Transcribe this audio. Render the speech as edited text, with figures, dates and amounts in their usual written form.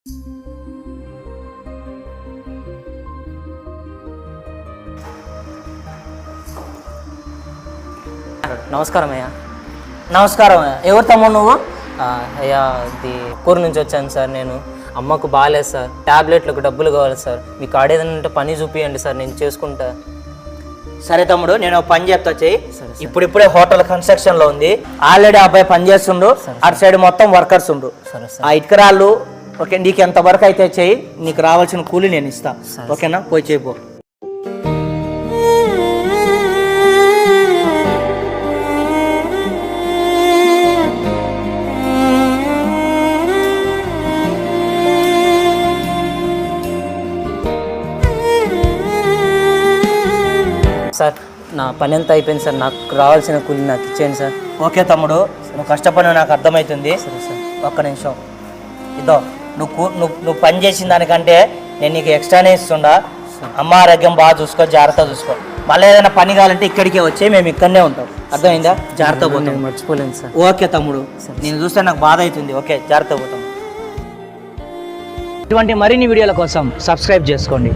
నమస్కారం అయ్యా. నమస్కారం. ఎవరు తమ్ముడు నువ్వు? అయ్యా ఇది కూర నుంచి వచ్చాను సార్. నేను అమ్మకు బాగాలేదు సార్, ట్యాబ్లెట్లకు డబ్బులు కావాలి సార్. మీ కాడ ఏదైనా పని చూపియండి సార్, నేను చేసుకుంటా. సరే తమ్ముడు, నేను పని చెప్తా చెయ్యి. ఇప్పుడిప్పుడే హోటల్ కన్స్ట్రక్షన్ లో ఉంది, ఆల్రెడీ అబ్బాయి పని చేస్తుండ్రు, అటు సైడ్ మొత్తం వర్కర్స్ ఉండ్రు. ఆ ఇటుకరాళ్ళు ఓకే, నీకు ఎంత వరకు అయితే చెయ్యి, నీకు రావాల్సిన కూలి నేను ఇస్తా. ఓకేనా, పోయి చేయిపో. సార్ నా పని ఎంత అయిపోయింది సార్, నాకు రావాల్సిన కూలి నాకు ఇచ్చేయండి సార్. ఓకే తమ్ముడు, నువ్వు కష్టపడి నాకు అర్థమవుతుంది. సరే సార్. ఒక్క నిమిషం. ఇదో నువ్వు పని చేసిన దానికంటే నేను నీకు ఎక్స్ట్రానే ఇస్తుండా. అమ్మ ఆరోగ్యం బాగా చూసుకో, జాగ్రత్త చూసుకో. మళ్ళీ ఏదైనా పని కావాలంటే ఇక్కడికే వచ్చి మేము ఇక్కడనే ఉంటాం. అర్థమైందా? జాగ్రత్త పోతాం. మర్చిపోలేను సార్. ఓకే తమ్ముడు, నేను చూస్తే నాకు బాధ అవుతుంది. ఓకే, జాగ్రత్త పోతాం. ఇటువంటి మరిన్ని వీడియోల కోసం సబ్స్క్రైబ్ చేసుకోండి.